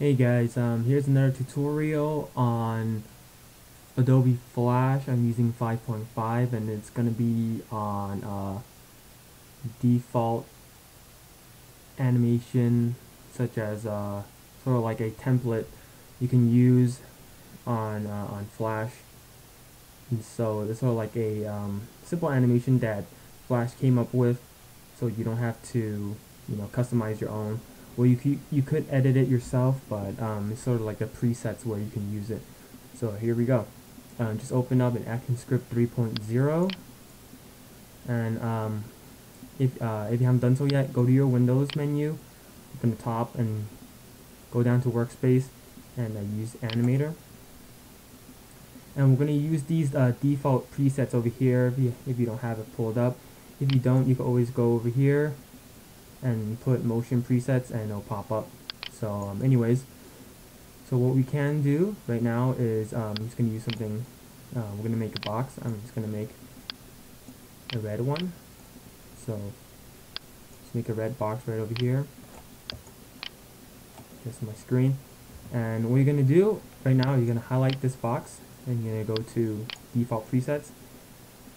Hey guys, here's another tutorial on Adobe Flash. I'm using 5.5 and it's gonna be on default animation such as sort of like a template you can use on Flash. And so it's sort of like a simple animation that Flash came up with, so you don't have to customize your own. Well, you could edit it yourself, but it's sort of like the presets where you can use it. So here we go. Just open up an ActionScript 3.0, and if you haven't done so yet, go to your Windows menu, open the top, and go down to Workspace, and use Animator. And we're going to use these default presets over here if you don't have it pulled up. If you don't, you can always go over here and put motion presets and it'll pop up. So anyways, so what we can do right now is I'm just going to use something, we're going to make a box. I'm just going to make a red one. So just make a red box right over here. This is my screen. And what you're going to do right now, you're going to highlight this box and you're going to go to default presets.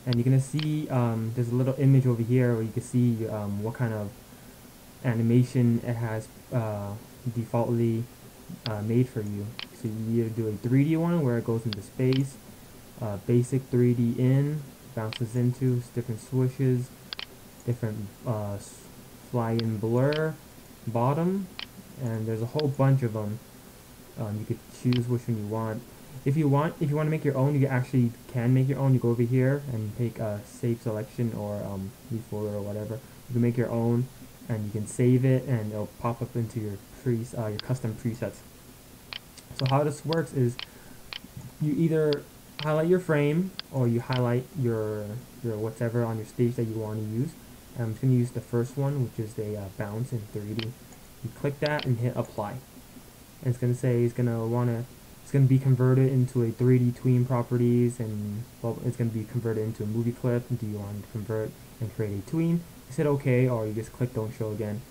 And you're going to see there's a little image over here where you can see what kind of animation it has defaultly made for you. So you either do a 3D one where it goes into space, basic 3D in, bounces into, different swooshes, different fly in blur, bottom, and there's a whole bunch of them. You could choose which one you want. If you want to make your own, you actually can make your own. You go over here and pick save selection or leave folder or whatever. You can make your own, and you can save it, and it'll pop up into your your custom presets. So how this works is you either highlight your frame or you highlight your whatever on your stage that you want to use. I'm just going to use the first one, which is a bounce in 3D. You click that and hit apply. And it's going to say it's going to be converted into a 3D tween properties, and well, it's going to be converted into a movie clip. Do you want to convert and create a tween? You said OK, or you just click don't show again.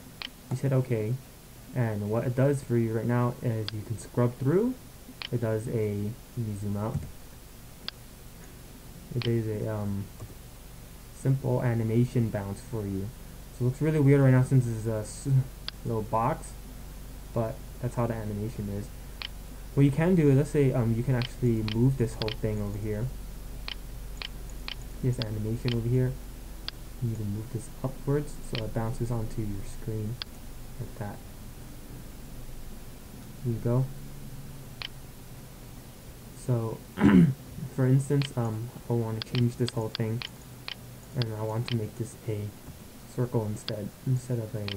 You said OK, and what it does for you right now is you can scrub through. It does a, let me zoom out. It does a simple animation bounce for you. So it looks really weird right now since it's a little box, but that's how the animation is. What you can do is, let's say you can actually move this whole thing over here. Here's the animation over here. You can move this upwards so it bounces onto your screen like that. Here you go. So for instance, I want to change this whole thing, and I want to make this a circle instead of a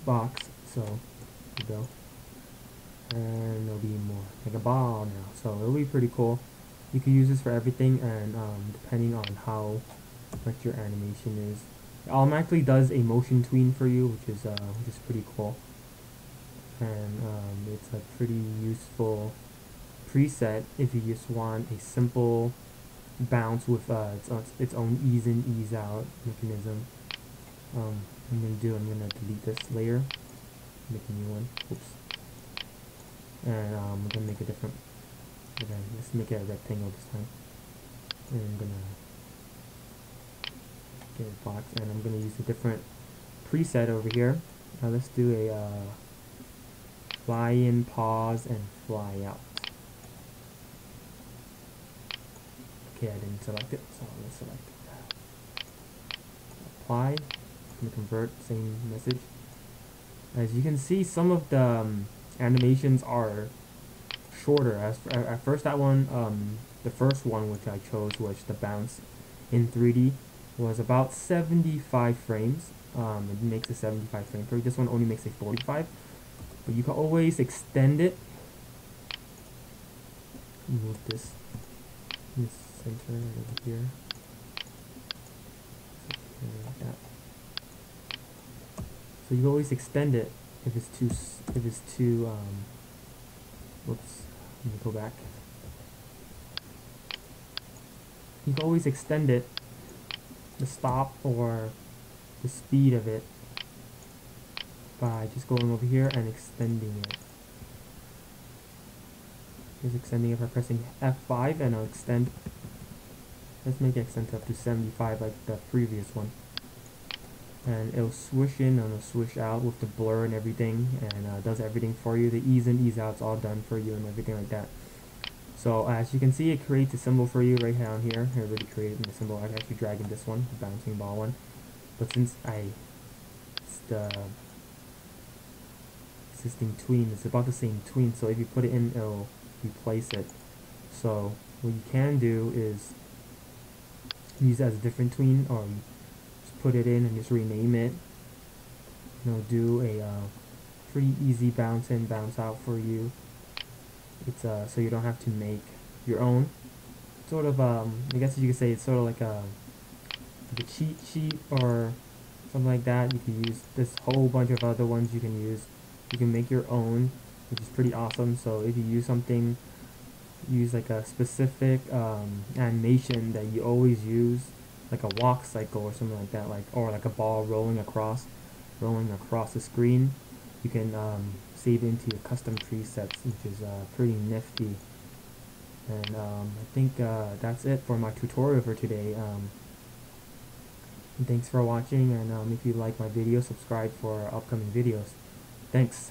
box. So here you go, and it'll be more like a ball now. So it'll be pretty cool. You can use this for everything, and depending on how much your animation is, it automatically does a motion tween for you, which is pretty cool. And it's a pretty useful preset if you just want a simple bounce with its own ease in, ease out mechanism. I'm gonna delete this layer, make a new one. Oops. And I'm gonna make a different. Let's make it a rectangle this time. And I'm gonna get a box, and I'm gonna use a different preset over here. Let's do a fly in, pause, and fly out. Okay, I didn't select it, so let's select it. Apply. I'm gonna convert, same message. As you can see, some of the animations are shorter. At first, that one, the first one which I chose, which the bounce in 3D, was about 75 frames. It makes a 75 frame per. This one only makes a 45. But you can always extend it. Move this in the center over here. Like that. So you can always extend it if it's too whoops, let me go back. You can always extend it, the stop or the speed of it, by just going over here and extending it. Just extending it by pressing F5, and I'll extend. Let's make it extend up to 75 like the previous one. And it'll swoosh in and it'll swoosh out with the blur and everything, and does everything for you. The ease in, ease out's all done for you and everything like that. So as you can see, it creates a symbol for you right down here. It already created the symbol. I'm actually dragging this one, the bouncing ball one. But since it's the existing tween, it's about the same tween, so if you put it in, it'll replace it. So what you can do is use it as a different tween, or you just put it in and just rename it. It'll do a pretty easy bounce in, bounce out for you. It's so you don't have to make your own. Sort of I guess you could say it's sort of like a cheat sheet or something like that. You can use this whole bunch of other ones you can use. You can make your own, which is pretty awesome. So if you use something, use like a specific animation that you always use, like a walk cycle or something like that, or like a ball rolling across the screen. You can save it into your custom presets, which is pretty nifty. And I think that's it for my tutorial for today. Thanks for watching, and if you like my video, subscribe for upcoming videos. Thanks.